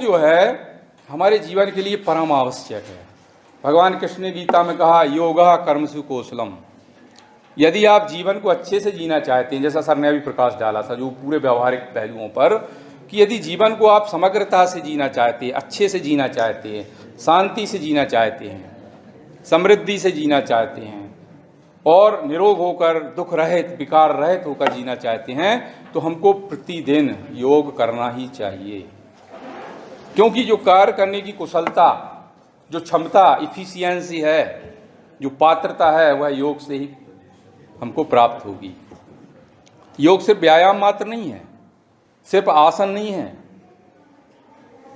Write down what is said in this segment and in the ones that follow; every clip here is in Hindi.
जो है हमारे जीवन के लिए परम आवश्यक है। भगवान कृष्ण ने गीता में कहा, योगः कर्मसु कौशलम। यदि आप जीवन को अच्छे से जीना चाहते हैं, जैसा सर ने अभी प्रकाश डाला था जो पूरे व्यवहारिक पहलुओं पर, कि यदि जीवन को आप समग्रता से जीना चाहते हैं, अच्छे से जीना चाहते हैं, शांति से जीना चाहते हैं, समृद्धि से जीना चाहते हैं और निरोग होकर, दुख रहित, विकार रहित होकर जीना चाहते हैं, तो हमको प्रतिदिन योग करना ही चाहिए। क्योंकि जो कार्य करने की कुशलता, जो क्षमता, इफिशियंसी है, जो पात्रता है, वह योग से ही हमको प्राप्त होगी। योग सिर्फ व्यायाम मात्र नहीं है, सिर्फ आसन नहीं है।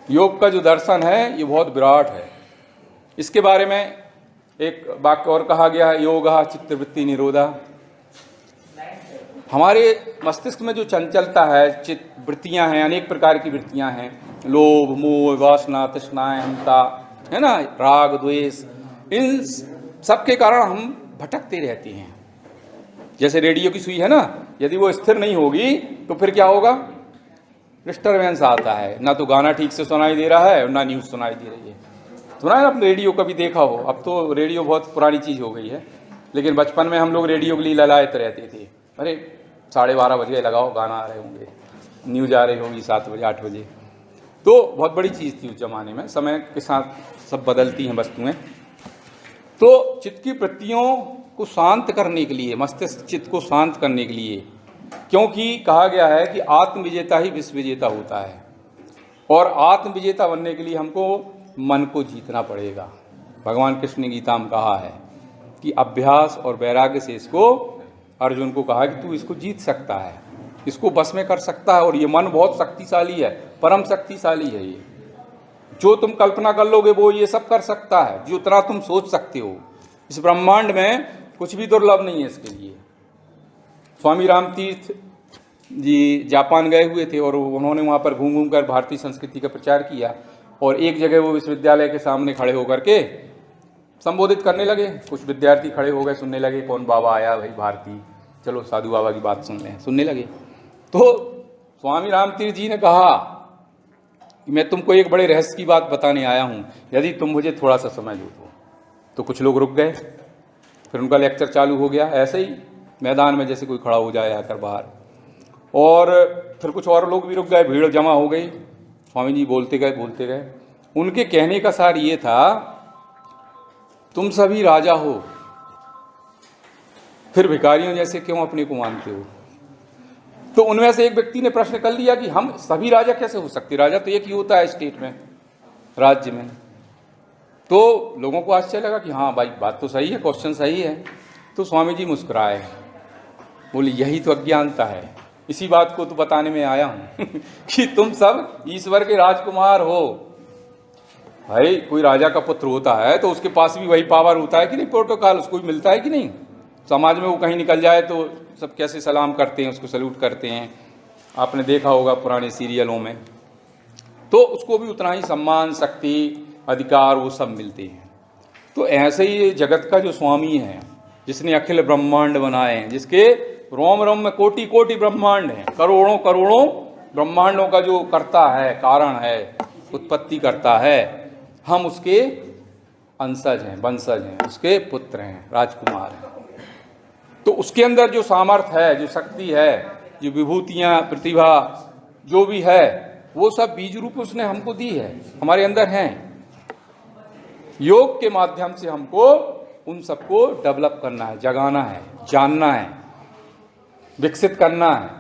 योग का जो दर्शन है ये बहुत विराट है। इसके बारे में एक वाक्य और कहा गया है, योगः चित्तवृत्ति निरोधः। हमारे मस्तिष्क में जो चंचलता है, चित्त वृत्तियाँ हैं, अनेक प्रकार की वृत्तियाँ हैं, लोभ, मोह, वासना, तृष्णाएं, अहंता, है ना, राग, द्वेष, इन सबके कारण हम भटकते रहते हैं। जैसे रेडियो की सुई है ना, यदि वो स्थिर नहीं होगी तो फिर क्या होगा? डिस्टर्बेंस आता है, ना तो गाना ठीक से सुनाई दे रहा है और ना न्यूज़ सुनाई दे रही है। सुना है आपने रेडियो कभी देखा हो? अब तो रेडियो बहुत पुरानी चीज़ हो गई है, लेकिन बचपन में हम लोग रेडियो के लिए ललायत रहते थे। अरे 12:30 बज गए, लगाओ, गाना आ रहे होंगे, न्यूज़ आ रही होगी 7 बजे 8 बजे। तो बहुत बड़ी चीज़ थी उस जमाने में। समय के साथ सब बदलती हैं वस्तुएं। तो चित्त की वृत्तियों को शांत करने के लिए, मस्तिष्क चित्त को शांत करने के लिए, क्योंकि कहा गया है कि आत्मविजेता ही विश्व विजेता होता है, और आत्मविजेता बनने के लिए हमको मन को जीतना पड़ेगा। भगवान कृष्ण ने गीता में कहा है कि अभ्यास और वैराग्य से इसको, अर्जुन को कहा कि तू इसको जीत सकता है, इसको बस में कर सकता है। और ये मन बहुत शक्तिशाली है, परम शक्तिशाली है। ये जो तुम कल्पना कर लोगे वो ये सब कर सकता है, जो उतना तुम सोच सकते हो। इस ब्रह्मांड में कुछ भी दुर्लभ नहीं है इसके लिए। स्वामी रामतीर्थ जी जापान गए हुए थे और उन्होंने वहाँ पर घूम घूम कर भारतीय संस्कृति का प्रचार किया, और एक जगह वो विश्वविद्यालय के सामने खड़े होकर के संबोधित करने लगे। कुछ विद्यार्थी खड़े हो गए, सुनने लगे, कौन बाबा आया भाई भारती, चलो साधु बाबा की बात सुनने लगे। तो स्वामी रामतीर्थ जी ने कहा कि मैं तुमको एक बड़े रहस्य की बात बताने आया हूँ, यदि तुम मुझे थोड़ा सा समय दो तो कुछ लोग रुक गए। फिर उनका लेक्चर चालू हो गया, ऐसे ही मैदान में जैसे कोई खड़ा हो जाए आकर बाहर, और फिर कुछ और लोग भी रुक गए, भीड़ जमा हो गई। स्वामी जी बोलते गए। उनके कहने का सार ये था, तुम सभी राजा हो, फिर भिखारियों जैसे क्यों अपने को मानते हो? तो उनमें से एक व्यक्ति ने प्रश्न कर लिया कि हम सभी राजा कैसे हो सकते? राजा तो एक ही होता है स्टेट में, राज्य में। तो लोगों को आश्चर्य लगा कि हाँ भाई, बात तो सही है, क्वेश्चन सही है। तो स्वामी जी मुस्कुराए, बोले यही तो अज्ञानता है, इसी बात को तो बताने में आया हूँ कि तुम सब ईश्वर के राजकुमार हो। भाई कोई राजा का पुत्र होता है तो उसके पास भी वही पावर होता है कि नहीं, प्रोटोकॉल उसको भी मिलता है कि नहीं। समाज में वो कहीं निकल जाए तो सब कैसे सलाम करते हैं, उसको सल्यूट करते हैं, आपने देखा होगा पुराने सीरियलों में। तो उसको भी उतना ही सम्मान, शक्ति, अधिकार वो सब मिलते हैं। तो ऐसे ही जगत का जो स्वामी है, जिसने अखिल ब्रह्मांड बनाए हैं, जिसके रोम रोम में कोटि कोटि ब्रह्मांड हैं, करोड़ों करोड़ों ब्रह्मांडों का जो करता है, कारण है, उत्पत्ति करता है, हम उसके अंशज हैं, वंशज हैं, उसके पुत्र हैं, राजकुमार हैं। तो उसके अंदर जो सामर्थ्य है, जो शक्ति है, जो विभूतियाँ, प्रतिभा जो भी है, वो सब बीज रूप उसने हमको दी है, हमारे अंदर हैं। योग के माध्यम से हमको उन सबको डेवलप करना है, जगाना है, जानना है, विकसित करना है।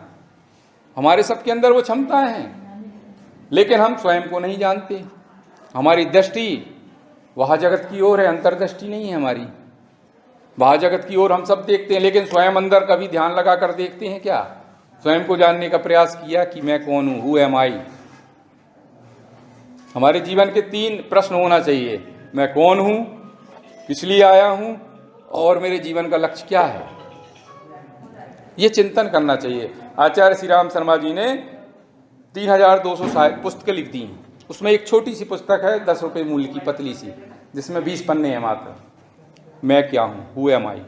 हमारे सबके अंदर वो क्षमताएं हैं, लेकिन हम स्वयं को नहीं जानते। हमारी दृष्टि वह जगत की ओर है, अंतर्दृष्टि नहीं है हमारी। वह जगत की ओर हम सब देखते हैं, लेकिन स्वयं अंदर कभी ध्यान लगा कर देखते हैं क्या? स्वयं को जानने का प्रयास किया कि मैं कौन हूँ, हु एम आई। हमारे जीवन के 3 प्रश्न होना चाहिए, मैं कौन हूँ, इसलिए आया हूँ, और मेरे जीवन का लक्ष्य क्या है। ये चिंतन करना चाहिए। आचार्य श्री राम शर्मा जी ने 3200 पुस्तकें लिख दी हैं। उसमें एक छोटी सी पुस्तक है 10 रुपये मूल्य की, पतली सी, जिसमें 20 पन्ने हैं मात्र। मैं क्या हूँ, हु एम आई।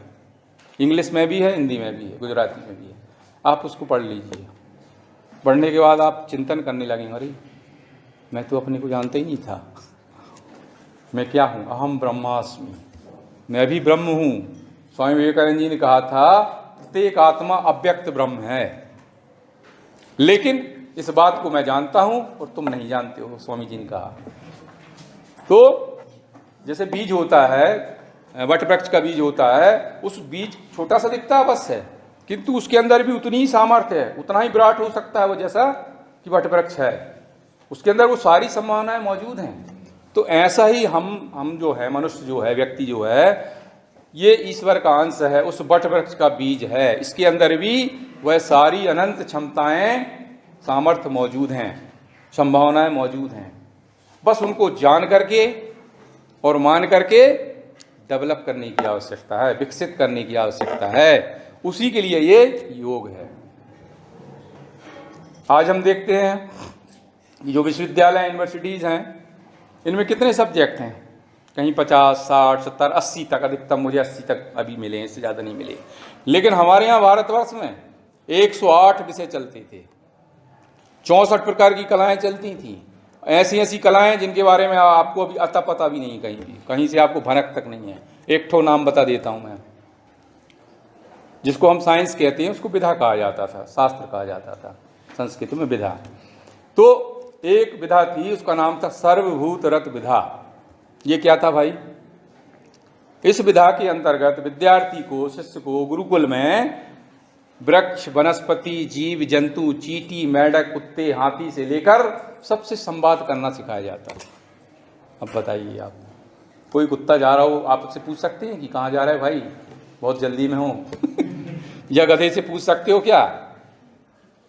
इंग्लिश में भी है, हिंदी में भी है, गुजराती में भी है। आप उसको पढ़ लीजिए। पढ़ने के बाद आप चिंतन करने लगेंगे, अरे मैं तो अपने को जानता ही नहीं था। मैं क्या हूँ? अहम ब्रह्मास्मि, मैं भी ब्रह्म हूँ। स्वामी विवेकानंद जी ने कहा था प्रत्येक आत्मा अव्यक्त ब्रह्म है, लेकिन इस बात को मैं जानता हूँ और तुम नहीं जानते हो, स्वामी जी ने कहा। तो जैसे बीज होता है, वट वृक्ष का बीज होता है, उस बीज छोटा सा दिखता है अवश्य है, किंतु उसके अंदर भी उतनी ही सामर्थ्य है, उतना ही विराट हो सकता है वो जैसा कि वट वृक्ष है, उसके अंदर वो सारी संभावनाएं मौजूद हैं। तो ऐसा ही हम जो है, मनुष्य जो है, व्यक्ति जो है, ये ईश्वर का अंश है, उस वट वृक्ष का बीज है। इसके अंदर भी वह सारी अनंत क्षमताएं, सामर्थ्य मौजूद हैं, संभावनाएं मौजूद हैं। बस उनको जान करके और मान करके डेवलप करने की आवश्यकता है, विकसित करने की आवश्यकता है। उसी के लिए ये योग है। आज हम देखते हैं जो विश्वविद्यालय, यूनिवर्सिटीज़ हैं, इनमें कितने सब्जेक्ट हैं? कहीं 50, 60, 70, 80 तक, अधिकतम मुझे 80 तक अभी मिले हैं, इससे ज़्यादा नहीं मिले। लेकिन हमारे यहाँ भारतवर्ष में 108 विषय चलते थे, 64 प्रकार की कलाएं चलती थीं। ऐसी ऐसी कलाएं जिनके बारे में आपको अभी अता पता भी नहीं, कहीं से आपको भनक तक नहीं है। एक ठो नाम बता देता हूँ मैं। जिसको हम साइंस कहते हैं उसको विधा कहा जाता था, शास्त्र कहा जाता था, संस्कृत में विधा। तो एक विधा थी, उसका नाम था सर्वभूत रत विधा। ये क्या था भाई? इस विधा के अंतर्गत विद्यार्थी को, शिष्य को गुरुकुल में वृक्ष, वनस्पति, जीव जंतु, चींटी, मेंढक, कुत्ते, हाथी से लेकर सबसे संवाद करना सिखाया जाता है। अब बताइए, आप कोई कुत्ता जा रहा हो, आप उससे पूछ सकते हैं कि कहाँ जा रहा है भाई, बहुत जल्दी में हो? या गधे से पूछ सकते हो क्या?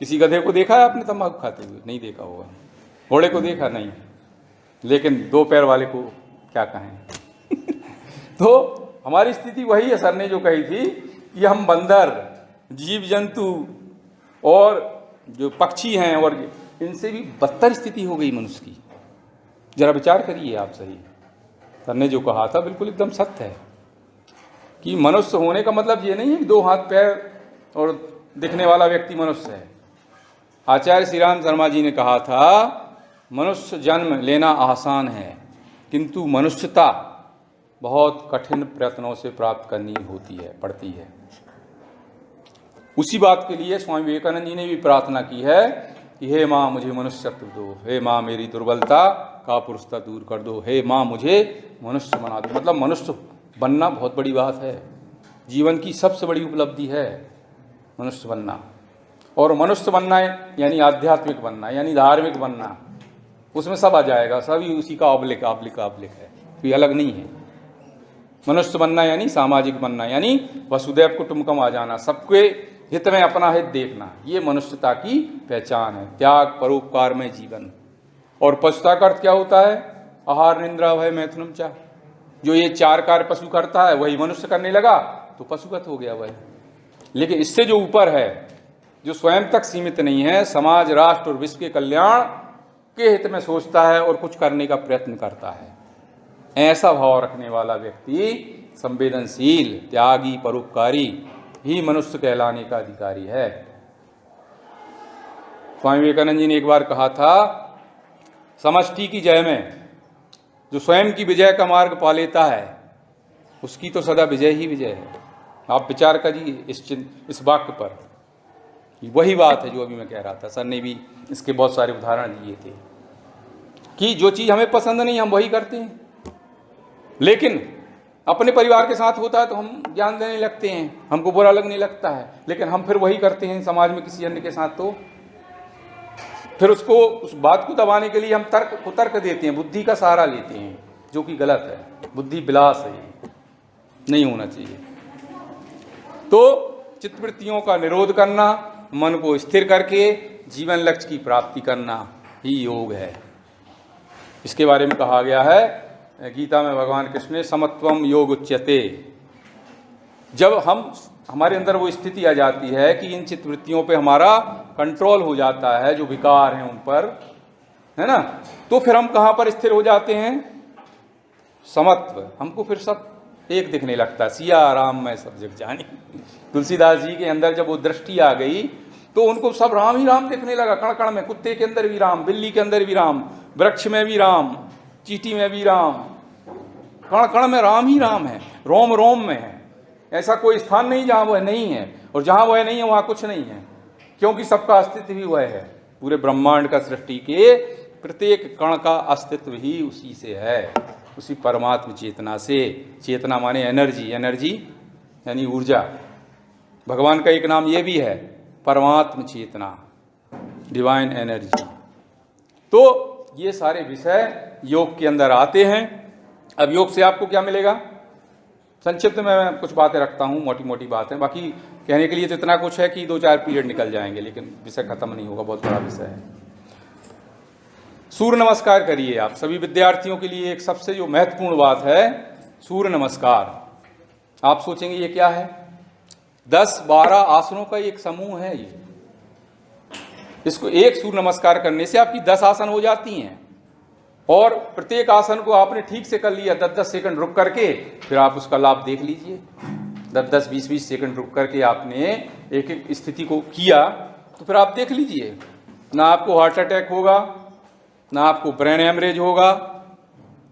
किसी गधे को देखा है आपने तंबाकू खाते हुए? नहीं देखा होगा। घोड़े को देखा? नहीं। लेकिन दो पैर वाले को क्या कहें? तो हमारी स्थिति वही है, सर ने जो कही थी कि हम बंदर, जीव जंतु और जो पक्षी हैं, और इनसे भी बदतर स्थिति हो गई मनुष्य की। जरा विचार करिए आप। सही सर ने जो कहा था बिल्कुल एकदम सत्य है कि मनुष्य होने का मतलब ये नहीं है कि 2 हाथ पैर और दिखने वाला व्यक्ति मनुष्य है। आचार्य श्री राम शर्मा जी ने कहा था मनुष्य जन्म लेना आसान है, किंतु मनुष्यता बहुत कठिन प्रयत्नों से प्राप्त करनी होती है, पड़ती है। उसी बात के लिए स्वामी विवेकानंद जी ने भी प्रार्थना की है कि हे माँ मुझे मनुष्यत्व दो, हे माँ मेरी दुर्बलता का पुरुषता दूर कर दो, हे माँ मुझे मनुष्य बना दो। मतलब मनुष्य बनना बहुत बड़ी बात है, जीवन की सबसे बड़ी उपलब्धि है मनुष्य बनना। और मनुष्य बनना यानी आध्यात्मिक बनना, यानी धार्मिक बनना, उसमें सब आ जाएगा, सभी उसी का आबलिक है, कोई अलग नहीं है। मनुष्य बनना यानी सामाजिक बनना, यानी वसुदैव कुटुंबकम आ जाना, सबके हित में अपना हित देखना, ये मनुष्यता की पहचान है। त्याग, परोपकार में जीवन। और पशुता का अर्थ क्या होता है? आहार, निद्रा, भय, मैथुनम च। जो ये 4 कार्य पशु करता है वही मनुष्य करने लगा तो पशुगत हो गया वह। लेकिन इससे जो ऊपर है, जो स्वयं तक सीमित नहीं है, समाज, राष्ट्र और विश्व के कल्याण के हित में सोचता है और कुछ करने का प्रयत्न करता है, ऐसा भाव रखने वाला व्यक्ति संवेदनशील, त्यागी, परोपकारी ही मनुष्य कहलाने का अधिकारी है। स्वामी विवेकानंद जी ने एक बार कहा था समष्टि की जय में जो स्वयं की विजय का मार्ग पा लेता है उसकी तो सदा विजय ही विजय है। आप विचार करिए इस वाक्य पर, वही बात है जो अभी मैं कह रहा था। सर ने भी इसके बहुत सारे उदाहरण दिए थे कि जो चीज़ हमें पसंद नहीं हम वही करते हैं, लेकिन अपने परिवार के साथ होता है तो हम ज्ञान देने लगते हैं, हमको बुरा लगने लगता है, लेकिन हम फिर वही करते हैं समाज में किसी अन्य के साथ, तो फिर उसको, उस बात को दबाने के लिए हम तर्क देते हैं, बुद्धि का सहारा लेते हैं, जो कि गलत है। बुद्धि विलास है, नहीं होना चाहिए। तो चित्तवृत्तियों का निरोध करना, मन को स्थिर करके जीवन लक्ष्य की प्राप्ति करना ही योग है। इसके बारे में कहा गया है गीता में, भगवान कृष्ण ने समत्वम योग उच्यते। जब हमारे अंदर वो स्थिति आ जाती है कि इन चित्तवृत्तियों पे हमारा कंट्रोल हो जाता है, जो विकार हैं उन पर, है ना, तो फिर हम कहाँ पर स्थिर हो जाते हैं? समत्व। हमको फिर सब एक दिखने लगता है, सिया राम मैं सब जग जानी। तुलसीदास जी के अंदर जब वो दृष्टि आ गई तो उनको सब राम ही राम दिखने लगा, कण कण में। कुत्ते के अंदर भी राम, बिल्ली के अंदर भी राम, वृक्ष में भी राम, चींटी में भी राम, कण कण में राम ही राम है, रोम रोम में है। ऐसा कोई स्थान नहीं जहां वह नहीं है, और जहां वह नहीं है वहां कुछ नहीं है, क्योंकि सबका अस्तित्व ही वह है। पूरे ब्रह्मांड का, सृष्टि के प्रत्येक कण का अस्तित्व ही उसी से है, उसी परमात्म चेतना से। चेतना माने एनर्जी, एनर्जी यानी ऊर्जा। भगवान का एक नाम ये भी है, परमात्म चेतना, डिवाइन एनर्जी। तो ये सारे विषय योग के अंदर आते हैं। अब योग से आपको क्या मिलेगा? संक्षिप्त में मैं कुछ बातें रखता हूँ, मोटी मोटी बातें। बाकी कहने के लिए तो इतना कुछ है कि 2-4 पीरियड निकल जाएंगे, लेकिन विषय खत्म नहीं होगा, बहुत बड़ा विषय है। सूर्य नमस्कार करिए आप। सभी विद्यार्थियों के लिए एक सबसे जो महत्वपूर्ण बात है, सूर्य नमस्कार। आप सोचेंगे ये क्या है? 10-12 आसनों का एक समूह है ये। इसको एक सूर्य नमस्कार करने से आपकी 10 आसन हो जाती हैं, और प्रत्येक आसन को आपने ठीक से कर लिया 10-10 सेकंड रुक करके, फिर आप उसका लाभ देख लीजिए। 10-10, 20-20 सेकंड रुक करके आपने एक एक स्थिति को किया, तो फिर आप देख लीजिए, ना आपको हार्ट अटैक होगा, ना आपको ब्रेन हेमरेज होगा,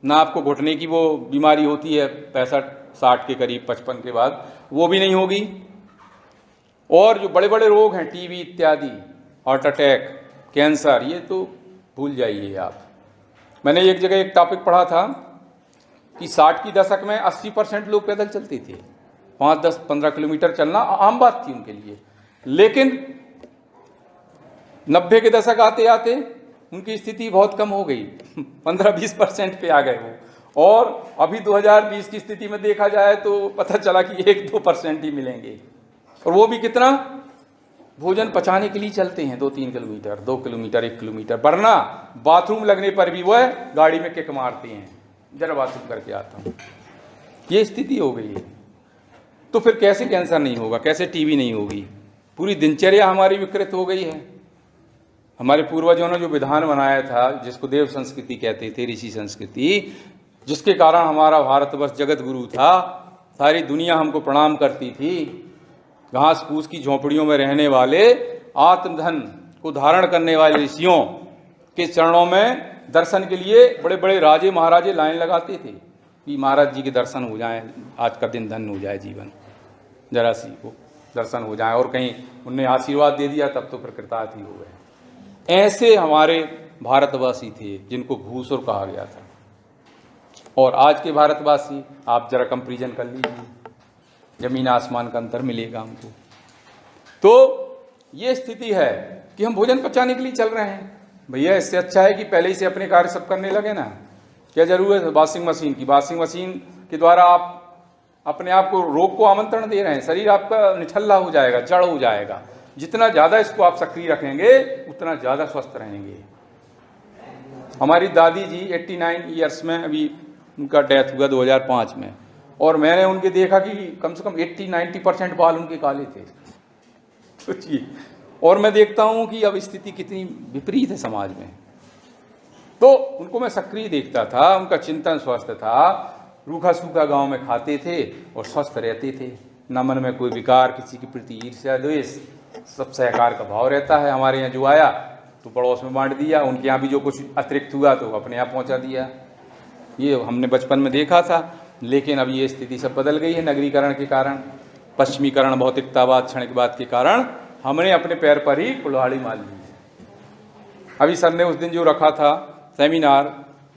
ना आपको घुटने की वो बीमारी होती है 65-60 के करीब, 55 के बाद, वो भी नहीं होगी। और जो बड़े बड़े रोग हैं, टीबी इत्यादि, हार्ट अटैक, कैंसर, ये तो भूल जाइए आप। मैंने एक जगह एक टॉपिक पढ़ा था कि 60 की दशक में 80% लोग पैदल चलते थे, 5, 10, 15 किलोमीटर चलना आम बात थी उनके लिए। लेकिन 90 के दशक आते आते उनकी स्थिति बहुत कम हो गई, 15-20% पे आ गए वो। और अभी 2020 की स्थिति में देखा जाए तो पता चला कि 1-2% ही मिलेंगे, और वो भी कितना? भोजन पचाने के लिए चलते हैं 2-3 किलोमीटर, 2 किलोमीटर, 1 किलोमीटर, वरना बाथरूम लगने पर भी वह गाड़ी में किक मारते हैं, जरा बाथरूम करके आता हूँ। ये स्थिति हो गई है। तो फिर कैसे कैंसर नहीं होगा, कैसे टीबी नहीं होगी? पूरी दिनचर्या हमारी विकृत हो गई है। हमारे पूर्वजों ने जो विधान बनाया था, जिसको देव संस्कृति कहते थे, ऋषि संस्कृति, जिसके कारण हमारा भारतवर्ष जगत गुरु था, सारी दुनिया हमको प्रणाम करती थी। घास फूस की झोंपड़ियों में रहने वाले, आत्मधन को धारण करने वाले ऋषियों के चरणों में दर्शन के लिए बड़े बड़े राजे महाराजे लाइन लगाते थे कि महाराज जी के दर्शन हो जाएं, आज का दिन धन्य हो जाए, जीवन जरा सी को दर्शन हो जाए। और कहीं उनने आशीर्वाद दे दिया तब तो प्रकृतार्थ ही हो गए। ऐसे हमारे भारतवासी थे जिनको भूसुर कहा गया था। और आज के भारतवासी, आप जरा कंपैरिजन कर लीजिए, जमीन आसमान का अंतर मिलेगा हमको। तो ये स्थिति है कि हम भोजन पचाने के लिए चल रहे हैं। भैया इससे अच्छा है कि पहले ही से अपने कार्य सब करने लगे ना। क्या जरूरत है वॉशिंग मशीन की? वॉशिंग मशीन के द्वारा आप अपने आप को रोग को आमंत्रण दे रहे हैं। शरीर आपका निठल्ला हो जाएगा, जड़ हो जाएगा। जितना ज़्यादा इसको आप सक्रिय रखेंगे उतना ज़्यादा स्वस्थ रहेंगे। हमारी दादी जी 89 ईयर्स में, अभी उनका डेथ हुआ 2005 में, और मैंने उनके देखा कि कम से कम 80-90% बाल उनके काले थे। सोचिए। और मैं देखता हूँ कि अब स्थिति कितनी विपरीत है समाज में। तो उनको मैं सक्रिय देखता था, उनका चिंतन स्वस्थ था, रूखा सूखा गांव में खाते थे और स्वस्थ रहते थे। न मन में कोई विकार, किसी के प्रति ईर्ष्या द्वेष, सब सहकार का भाव रहता है। हमारे यहाँ जो आया तो पड़ोस में बांट दिया, उनके यहाँ भी जो कुछ अतिरिक्त हुआ तो अपने यहाँ पहुँचा दिया। ये हमने बचपन में देखा था। लेकिन अब ये स्थिति सब बदल गई है नगरीकरण के कारण, पश्चिमीकरण, भौतिकतावाद, क्षणिकवाद के कारण हमने अपने पैर पर ही कुल्हाड़ी मार ली है। अभी सर ने उस दिन जो रखा था seminar,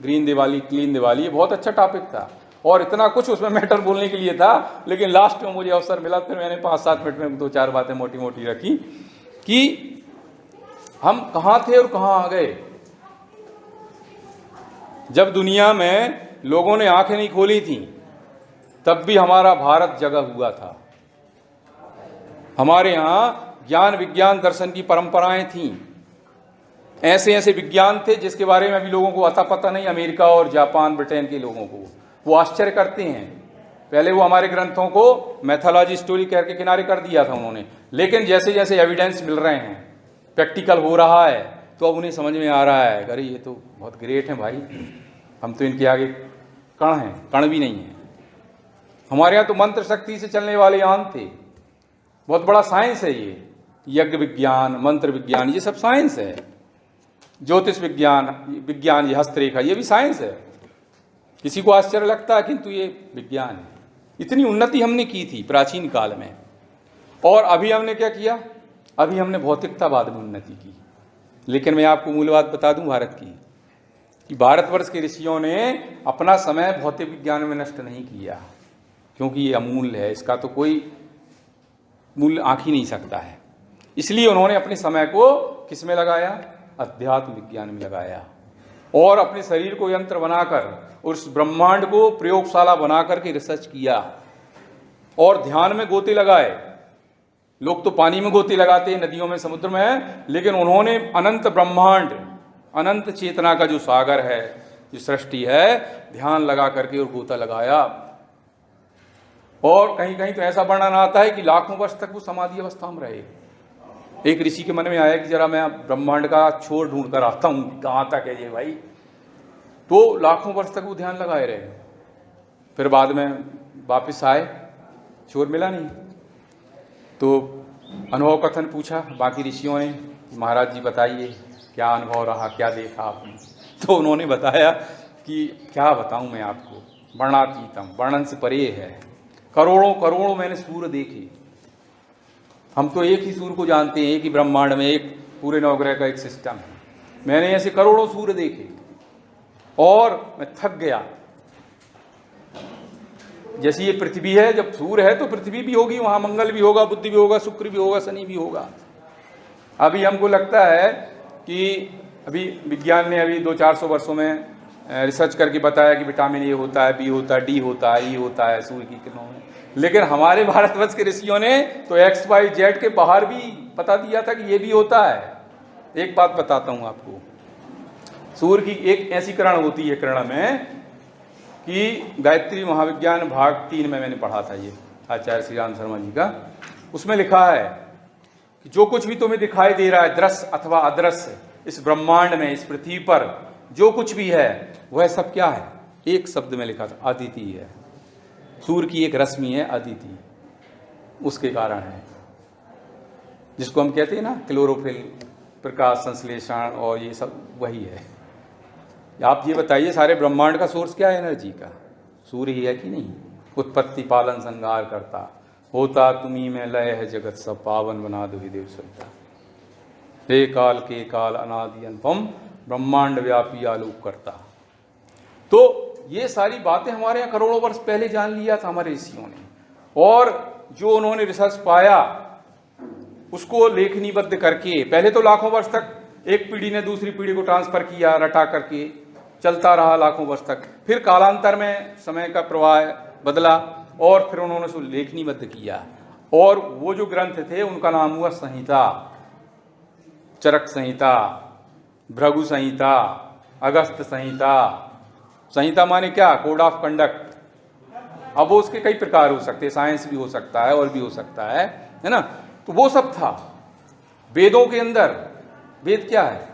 green Diwali clean Diwali, ये बहुत अच्छा टॉपिक था और इतना कुछ उसमें मैटर बोलने के लिए था, लेकिन लास्ट में मुझे अवसर मिला, फिर मैंने 5-7 मिनट में 2-4 बातें मोटी मोटी रखी कि हम कहाँ थे और कहाँ आ गए। जब दुनिया में लोगों ने आंखें नहीं खोली थी तब भी हमारा भारत जगा हुआ था। हमारे यहाँ ज्ञान विज्ञान दर्शन की परंपराएं थीं। ऐसे ऐसे विज्ञान थे जिसके बारे में अभी लोगों को अता पता नहीं। अमेरिका और जापान, ब्रिटेन के लोगों को वो आश्चर्य करते हैं। पहले वो हमारे ग्रंथों को मैथोलॉजी स्टोरी कह के किनारे कर दिया था उन्होंने, लेकिन जैसे जैसे एविडेंस मिल रहे हैं, प्रैक्टिकल हो रहा है, तो अब उन्हें समझ में आ रहा है, अरे ये तो बहुत ग्रेट है भाई, हम तो इनके आगे कण हैं, कण भी नहीं है। हमारे यहाँ तो मंत्र शक्ति से चलने वाले यान थे। बहुत बड़ा साइंस है ये, यज्ञ विज्ञान, मंत्र विज्ञान, ये सब साइंस है। ज्योतिष विज्ञान, ये हस्तरेखा, ये भी साइंस है। किसी को आश्चर्य लगता है किंतु ये विज्ञान है। इतनी उन्नति हमने की थी प्राचीन काल में, और अभी हमने क्या किया? अभी हमने भौतिकतावाद में उन्नति की। लेकिन मैं आपको मूल बात बता दूं भारत की, कि भारतवर्ष के ऋषियों ने अपना समय भौतिक विज्ञान में नष्ट नहीं किया, क्योंकि ये अमूल्य है, इसका तो कोई मूल्य आंक ही नहीं सकता है। इसलिए उन्होंने अपने समय को किस में लगाया? अध्यात्म विज्ञान में लगाया, और अपने शरीर को यंत्र बनाकर उस ब्रह्मांड को प्रयोगशाला बनाकर के रिसर्च किया, और ध्यान में गोते लगाए। लोग तो पानी में गोते लगाते हैं, नदियों में, समुद्र में, लेकिन उन्होंने अनंत ब्रह्मांड, अनंत चेतना का जो सागर है, जो सृष्टि है, ध्यान लगा करके और गोता लगाया। और कहीं कहीं तो ऐसा वर्णन आता है कि लाखों वर्ष तक वो समाधि अवस्था में रहे। एक ऋषि के मन में आया कि जरा मैं ब्रह्मांड का छोर ढूंढ कर आता हूँ, कहाँ तक है ये भाई। तो लाखों वर्ष तक वो ध्यान लगाए रहे। फिर बाद में वापस आए, छोर मिला नहीं। तो अनुभव कथन पूछा बाकी ऋषियों ने, महाराज जी बताइए क्या अनुभव रहा, क्या देखा आपने? तो उन्होंने बताया कि क्या बताऊं मैं आपको, वर्णातीतम, वर्णन से परे है। करोड़ों करोड़ों मैंने सूर्य देखे। हम तो एक ही सूर्य को जानते हैं, एक ही ब्रह्मांड में एक पूरे नवग्रह का एक सिस्टम है। मैंने ऐसे करोड़ों सूर्य देखे और मैं थक गया। जैसी ये पृथ्वी है, जब सूर्य है तो पृथ्वी भी होगी, वहां मंगल भी होगा, बुध भी होगा, शुक्र भी होगा, शनि भी होगा। अभी हमको लगता है कि अभी विज्ञान ने अभी 200-400 वर्षों में रिसर्च करके बताया कि विटामिन ए होता है, बी होता है, डी होता है, ई होता है सूर्य की किरणों में। लेकिन हमारे भारतवर्ष के ऋषियों ने तो XYZ के बाहर भी बता दिया था कि ये भी होता है। एक बात बताता हूँ आपको, सूर्य की एक ऐसी किरण होती है, किरण में कि गायत्री महाविज्ञान भाग 3 में मैंने पढ़ा था, ये आचार्य श्री राम शर्मा जी का, उसमें लिखा है कि जो कुछ भी तुम्हें दिखाई दे रहा है, दृश्य अथवा अदृश्य, इस ब्रह्मांड में, इस पृथ्वी पर जो कुछ भी है, वह सब क्या है? एक शब्द में लिखा था, अदिति है। सूर्य की एक रश्मि है, अदिति, उसके कारण है, जिसको हम कहते हैं ना क्लोरोफिल, प्रकाश संश्लेषण, और ये सब वही है। आप ये बताइए, सारे ब्रह्मांड का सोर्स क्या है एनर्जी का? सूर्य ही है कि नहीं? उत्पत्ति पालन संहार करता, होता तुम्ही में लय है जगत सब, पावन बना दो ही देव सत्ता। हे काल के काल अनादि अनुपम, ब्रह्मांड व्यापी आलोक करता। तो ये सारी बातें हमारे यहाँ करोड़ों वर्ष पहले जान लिया था हमारे ऋषियों ने, और जो उन्होंने रिसर्च पाया उसको लेखनीबद्ध करके, पहले तो लाखों वर्ष तक एक पीढ़ी ने दूसरी पीढ़ी को ट्रांसफर किया, रटा करके चलता रहा लाखों वर्ष तक। फिर कालांतर में समय का प्रवाह बदला और फिर उन्होंने उसको लेखनीबद्ध किया, और वो जो ग्रंथ थे उनका नाम हुआ संहिता। चरक संहिता, भृगु संहिता, अगस्त्य संहिता। संहिता माने क्या? Code of conduct. अब वो उसके कई प्रकार हो सकते हैं, साइंस भी हो सकता है और भी हो सकता है ना? तो वो सब था वेदों के अंदर। वेद क्या है?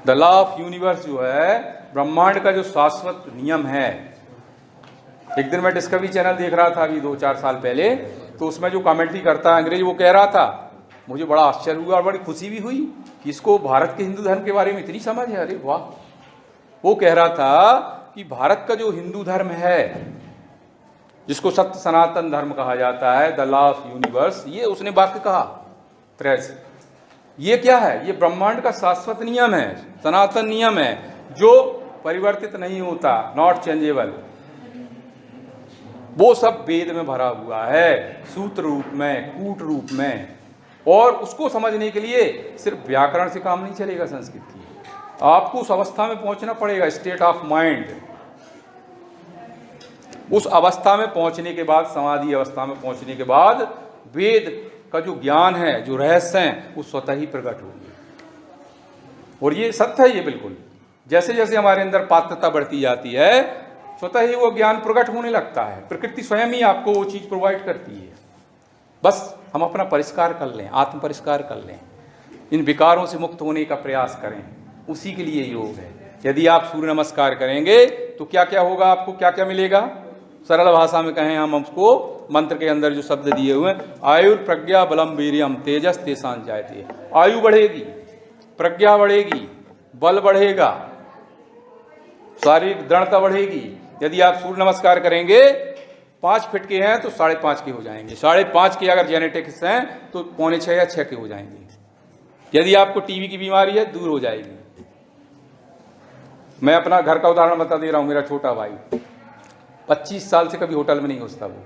द लॉ ऑफ यूनिवर्स जो है, ब्रह्मांड का जो शाश्वत नियम है। एक दिन मैं डिस्कवरी चैनल देख रहा था अभी 2-4 साल पहले, तो उसमें जो कमेंट्री करता है अंग्रेज, वो कह रहा था, मुझे बड़ा आश्चर्य हुआ और बड़ी खुशी भी हुई कि इसको भारत के हिंदू धर्म के बारे में इतनी समझ है। अरे वाह! वो कह रहा था कि भारत का जो हिंदू धर्म है, जिसको सत्य सनातन धर्म कहा जाता है, द लॉ ऑफ यूनिवर्स, ये उसने वाक्य कहा त्रेस, ये क्या है? ये ब्रह्मांड का शाश्वत नियम है, सनातन नियम है, जो परिवर्तित नहीं होता, नॉट चेंजेबल। वो सब वेद में भरा हुआ है, सूत्र रूप में, कूट रूप में। और उसको समझने के लिए सिर्फ व्याकरण से काम नहीं चलेगा संस्कृत की, आपको उस अवस्था में पहुंचना पड़ेगा, स्टेट ऑफ माइंड। उस अवस्था में पहुंचने के बाद, समाधि अवस्था में पहुंचने के बाद, वेद का जो ज्ञान है, जो रहस्य हैं, वो स्वतः ही प्रकट होंगे। और ये सत्य है, ये बिल्कुल। जैसे जैसे हमारे अंदर पात्रता बढ़ती जाती है, स्वतः ही वो ज्ञान प्रकट होने लगता है। प्रकृति स्वयं ही आपको वो चीज प्रोवाइड करती है, बस हम अपना परिष्कार कर लें, आत्म परिष्कार कर लें, इन विकारों से मुक्त होने का प्रयास करें। उसी के लिए योग है। यदि आप सूर्य नमस्कार करेंगे तो क्या क्या होगा, आपको क्या क्या मिलेगा? सरल भाषा में कहें हम उसको, मंत्र के अंदर जो शब्द दिए हुए हैं, आयुर प्रज्ञा बलम वीर्यम तेजस तेषां जायते। आयु बढ़ेगी, प्रज्ञा बढ़ेगी, बल बढ़ेगा, शारीरिक दृढ़ता बढ़ेगी। यदि आप सूर्य नमस्कार करेंगे, 5 फीट के हैं तो 5.5 के हो जाएंगे, 5.5 के अगर जेनेटिक्स हैं तो 5.25 या 6 के हो जाएंगे। यदि आपको टीबी की बीमारी है, दूर हो जाएगी। मैं अपना घर का उदाहरण बता दे रहा हूँ। मेरा छोटा भाई 25 साल से कभी होटल में नहीं घुसता वो,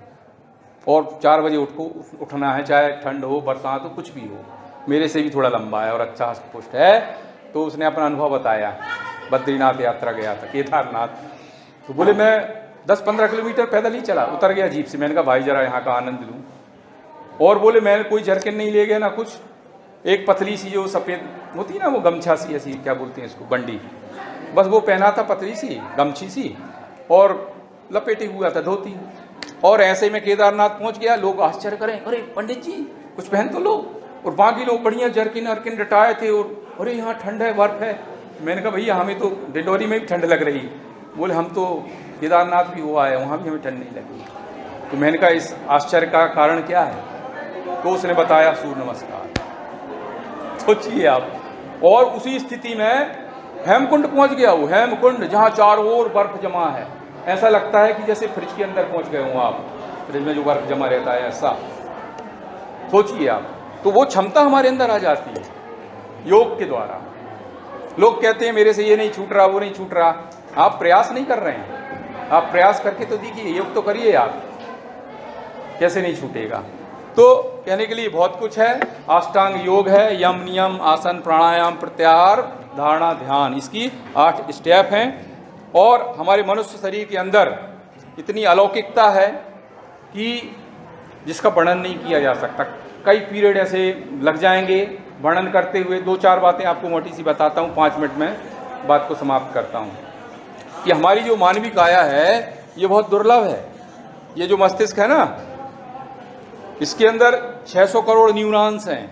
और 4 बजे उठना है, चाहे ठंड हो बरसात हो कुछ भी हो। मेरे से भी थोड़ा लंबा है और अच्छा पुष्ट है। तो उसने अपना अनुभव बताया, बद्रीनाथ यात्रा गया था, केदारनाथ। तो बोले मैं 10-15 किलोमीटर पैदल ही चला, उतर गया जीप से। मैंने कहा भाई जरा यहाँ का आनंद लूँ। और बोले मैंने कोई जर्किन नहीं ले गया ना कुछ, एक पतली सी जो सफ़ेद होती ना वो गमछा सी, ऐसी क्या बोलते हैं इसको, बंडी, बस वो पहना था, पतली सी गमछी सी, और लपेटे हुआ था धोती। और ऐसे में केदारनाथ पहुँच गया। लोग आश्चर्य करें, अरे पंडित जी कुछ पहन तो लो। और बाकी लोग बढ़िया जर्किन अर्किन रटाए थे, और अरे यहाँ ठंड है, बर्फ है। मैंने कहा भैया हमें तो डिंडोरी में भी ठंड लग रही। बोले हम तो केदारनाथ भी हुआ है, वहाँ भी हमें ठंड नहीं लगी। तो मैंने कहा इस आश्चर्य का कारण क्या है? तो उसने बताया सूर्य नमस्कार। सोचिए आप। और उसी स्थिति में हेमकुंड पहुँच गया वो, हेमकुंड जहाँ चारों ओर बर्फ जमा है, ऐसा लगता है कि जैसे फ्रिज के अंदर पहुँच गए हो आप, फ्रिज में जो बर्फ जमा रहता है ऐसा। सोचिए आप। तो वो क्षमता हमारे अंदर आ जाती है योग के द्वारा। लोग कहते हैं मेरे से ये नहीं छूट रहा, वो नहीं छूट रहा। आप प्रयास नहीं कर रहे हैं, आप प्रयास करके तो देखिए, योग तो करिए आप, कैसे नहीं छूटेगा। तो कहने के लिए बहुत कुछ है। अष्टांग योग है, यम नियम आसन प्राणायाम प्रत्याहार धारणा ध्यान, इसकी 8 स्टेप हैं। और हमारे मनुष्य शरीर के अंदर इतनी अलौकिकता है कि जिसका वर्णन नहीं किया जा सकता। कई पीरियड ऐसे लग जाएंगे वर्णन करते हुए। 2-4 बातें आपको मोटी सी बताता हूँ, 5 मिनट में बात को समाप्त करता हूँ। कि हमारी जो मानवीय काया है ये बहुत दुर्लभ है। ये जो मस्तिष्क है ना, इसके अंदर 600 करोड़ न्यूरॉन्स हैं,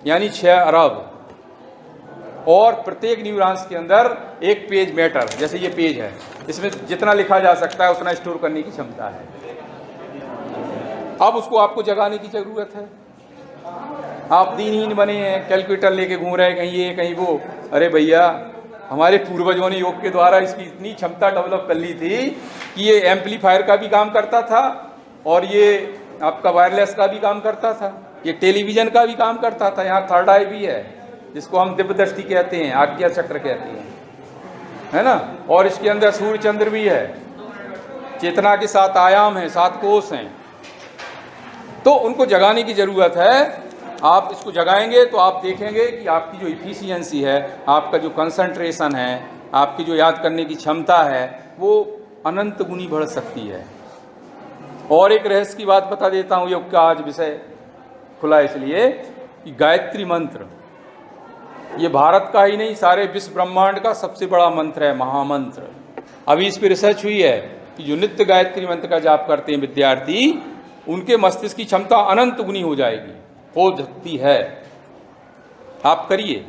यानी 6 अरब। और प्रत्येक न्यूरॉन्स के अंदर एक पेज मैटर, जैसे ये पेज है, इसमें जितना लिखा जा सकता है उतना स्टोर करने की क्षमता है। अब उसको आपको जगाने की जरूरत है। आप दीनहीन बने हैं, कैलकुलेटर लेके घूम रहे हैं, कहीं ये कहीं वो। अरे भैया, हमारे पूर्वजों ने योग के द्वारा इसकी इतनी क्षमता डेवलप कर ली थी कि ये एम्पलीफायर का भी काम करता था, और ये आपका वायरलेस का भी काम करता था, ये टेलीविजन का भी काम करता था। यहाँ थर्ड आई भी है, जिसको हम दिव्य दृष्टि कहते हैं, आज्ञा चक्र कहते हैं, है ना। और इसके अंदर सूर्य चंद्र भी है, चेतना के 7 आयाम हैं, 7 कोष हैं। तो उनको जगाने की जरूरत है। आप इसको जगाएंगे तो आप देखेंगे कि आपकी जो इफिशियंसी है, आपका जो कंसंट्रेशन है, आपकी जो याद करने की क्षमता है, वो अनंत गुनी बढ़ सकती है। और एक रहस्य की बात बता देता हूँ, योग का आज विषय खुला इसलिए कि गायत्री मंत्र ये भारत का ही नहीं, सारे विश्व ब्रह्मांड का सबसे बड़ा मंत्र है, महामंत्र। अभी इस पर रिसर्च हुई है कि जो नित्य गायत्री मंत्र का जाप करते हैं विद्यार्थी, उनके मस्तिष्क की क्षमता अनंत गुनी हो जाएगी, हो सकती है। आप करिए।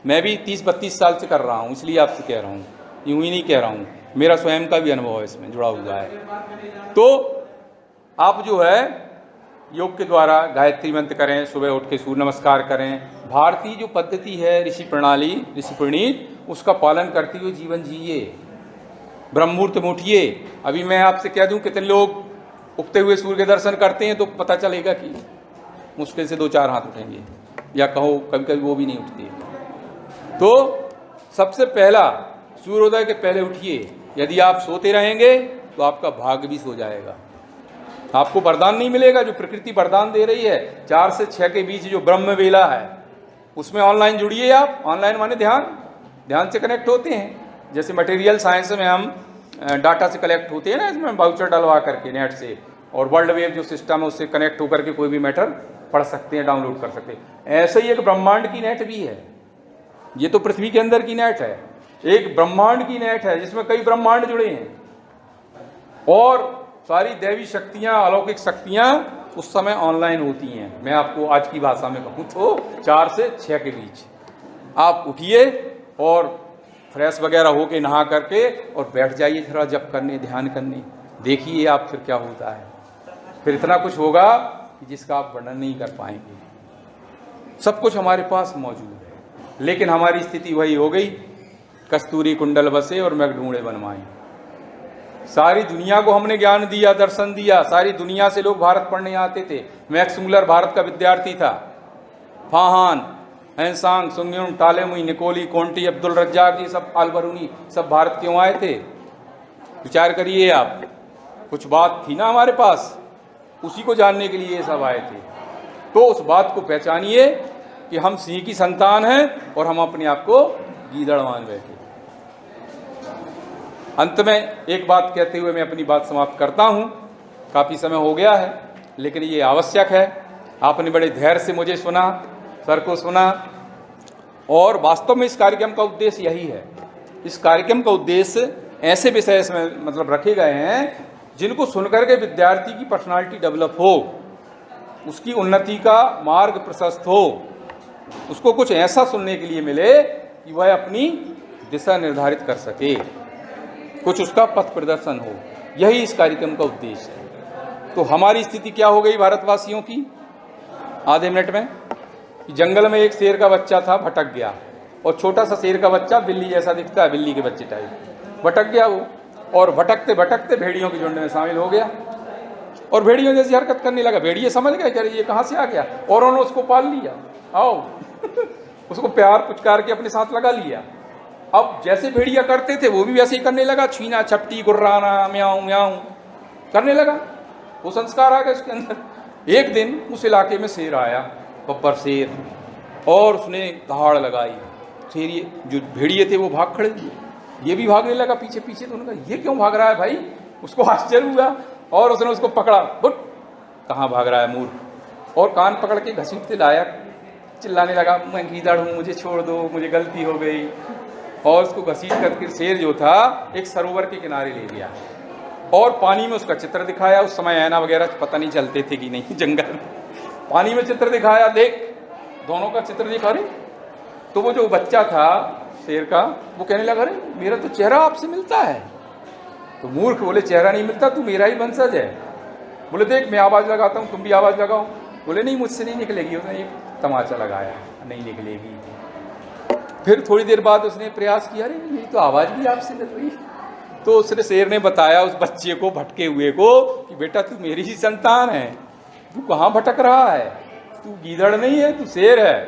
मैं भी 30-32 साल से कर रहा हूँ, इसलिए आपसे कह रहा हूँ, यूँ ही नहीं कह रहा हूँ, मेरा स्वयं का भी अनुभव है इसमें जुड़ा हुआ है। तो आप जो है योग के द्वारा गायत्री मंत्र करें, सुबह उठ के सूर्य नमस्कार करें। भारतीय जो पद्धति है ऋषि प्रणाली, ऋषि प्रणीत, उसका पालन करते हुए जीवन जिए, ब्रह्ममुहूर्त में उठिए। अभी मैं आपसे कह दूं, कितने लोग उगते हुए सूर्य के दर्शन करते हैं, तो पता चलेगा कि मुश्किल से 2-4 हाथ उठेंगे, या कहो कभी कभी वो भी नहीं उठती है। तो सबसे पहला सूर्योदय के पहले उठिए। यदि आप सोते रहेंगे तो आपका भाग्य भी सो जाएगा, आपको वरदान नहीं मिलेगा जो प्रकृति वरदान दे रही है। 4 से 6 के बीच जो ब्रह्म वेला है, उसमें ऑनलाइन जुड़िए आप। ऑनलाइन माने ध्यान से कनेक्ट होते हैं। जैसे मटेरियल साइंस में हम डाटा से कलेक्ट होते हैं ना, इसमें वाउचर डलवा करके नेट से, और वर्ल्ड वेव जो सिस्टम है उससे कनेक्ट होकर के कोई भी मैटर पढ़ सकते हैं, डाउनलोड कर सकते हैं। ऐसे ही एक ब्रह्मांड की नेट भी है। ये तो पृथ्वी के अंदर की नेट है, एक ब्रह्मांड की नेट है जिसमें कई ब्रह्मांड जुड़े हैं, और सारी दैवी शक्तियाँ, अलौकिक शक्तियाँ उस समय ऑनलाइन होती हैं। मैं आपको आज की भाषा में कहूँ तो 4 से 6 के बीच आप उठिए और फ्रेश वगैरह होके नहा करके और बैठ जाइए थोड़ा जप करने, ध्यान करने। देखिए आप फिर क्या होता है। फिर इतना कुछ होगा कि जिसका आप वर्णन नहीं कर पाएंगे। सब कुछ हमारे पास मौजूद है, लेकिन हमारी स्थिति वही हो गई, कस्तूरी कुंडल बसे और मैं ढूंढे बनवाई। सारी दुनिया को हमने ज्ञान दिया, दर्शन दिया, सारी दुनिया से लोग भारत पढ़ने आते थे। मैक्स मुलर भारत का विद्यार्थी था। फाहान, हैंसांग, सुंग्युन, टालेमुई, निकोली, कोंटी, अब्दुल रज्जाक, ये सब अलबरूनी सब भारत क्यों आए थे? विचार करिए आप। कुछ बात थी ना हमारे पास, उसी को जानने के लिए ये सब आए थे। तो उस बात को पहचानिए कि हम सिंह की संतान हैं और हम अपने आप को गीदड़ मान बैठे। अंत में एक बात कहते हुए मैं अपनी बात समाप्त करता हूं। काफ़ी समय हो गया है, लेकिन ये आवश्यक है। आपने बड़े धैर्य से मुझे सुना, सर को सुना, और वास्तव में इस कार्यक्रम का उद्देश्य यही है। इस कार्यक्रम का उद्देश्य ऐसे विषय इसमें मतलब रखे गए हैं जिनको सुनकर के विद्यार्थी की पर्सनालिटी डेवलप हो, उसकी उन्नति का मार्ग प्रशस्त हो, उसको कुछ ऐसा सुनने के लिए मिले कि वह अपनी दिशा निर्धारित कर सके, कुछ उसका पथ प्रदर्शन हो। यही इस कार्यक्रम का उद्देश्य है। तो हमारी स्थिति क्या हो गई भारतवासियों की आधे मिनट में? जंगल में एक शेर का बच्चा था, भटक गया, और छोटा सा शेर का बच्चा बिल्ली जैसा दिखता है, बिल्ली के बच्चे टाइप, भटक गया वो, और भटकते भटकते भेड़ियों के झुंड में शामिल हो गया और भेड़ियों जैसी हरकत करने लगा। भेड़िए समझ गए कि ये कहाँ से आ गया, और उन्होंने उसको पाल लिया, आओ उसको प्यार पुचकार के अपने साथ लगा लिया। अब जैसे भेड़िया करते थे वो भी वैसे ही करने लगा, छीना छपटी गुर्राना म्याऊं म्याऊं करने लगा। वो संस्कार आ गया उसके अंदर। एक दिन उस इलाके में शेर आया, बब्बर शेर, और उसने दहाड़ लगाई। शेर ये जो भेड़िए थे वो भाग खड़े हुए, ये भी भागने लगा पीछे पीछे। तो उन्होंने कहा ये क्यों भाग रहा है भाई? उसको आश्चर्य हुआ और उसने उसको पकड़ा, बुट कहाँ भाग रहा है मूर्ख, और कान पकड़ के घसीटते लाया, चिल्लाने लगा मैं गीदड़ हूँ, मुझे छोड़ दो, मुझे गलती हो गई। और उसको घसीट करके शेर जो था एक सरोवर के किनारे ले गया और पानी में उसका चित्र दिखाया। उस समय ऐना वगैरह पता नहीं चलते थे कि नहीं, जंगल में पानी में चित्र दिखाया, देख दोनों का चित्र दिखा रहे। तो वो जो बच्चा था शेर का, वो कहने लगा अरे मेरा तो चेहरा आपसे मिलता है। तो मूर्ख बोले चेहरा नहीं मिलता, तू मेरा ही वंशज है। बोले देख मैं आवाज़ लगाता हूँ, तुम भी आवाज़ लगाओ। बोले नहीं मुझसे नहीं निकलेगी। उसने एक तमाचा लगाया, नहीं निकलेगी। फिर थोड़ी देर बाद उसने प्रयास किया, अरे मेरी तो आवाज़ भी आपसे मिल रही। तो उसने शेर ने बताया उस बच्चे को, भटके हुए को, कि बेटा तू मेरी ही संतान है, तू कहाँ भटक रहा है, तू गीदड़ नहीं है, तू शेर है।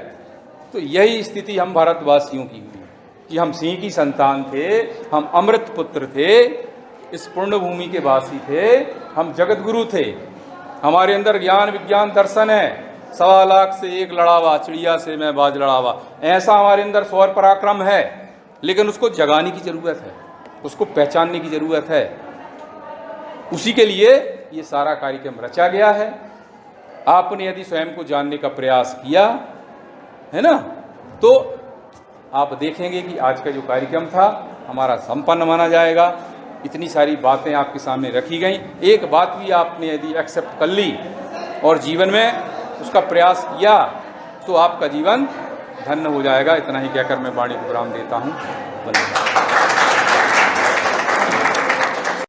तो यही स्थिति हम भारतवासियों की हुई कि हम सिंह की संतान थे, हम अमृत पुत्र थे, इस पुण्य भूमि के वासी थे, हम जगत गुरु थे। हमारे अंदर ज्ञान विज्ञान दर्शन है, 1.25 लाख से एक लड़ावा, चिड़िया से मैं बाज लड़ावा, ऐसा हमारे अंदर स्वर पराक्रम है। लेकिन उसको जगाने की जरूरत है, उसको पहचानने की जरूरत है। उसी के लिए ये सारा कार्यक्रम रचा गया है। आपने यदि स्वयं को जानने का प्रयास किया है ना, तो आप देखेंगे कि आज का जो कार्यक्रम था हमारा संपन्न माना जाएगा। इतनी सारी बातें आपके सामने रखी गई, एक बात भी आपने यदि एक्सेप्ट कर ली और जीवन में उसका प्रयास किया तो आपका जीवन धन्य हो जाएगा। इतना ही कहकर मैं वाणी को विराम देता हूँ। धन्यवाद।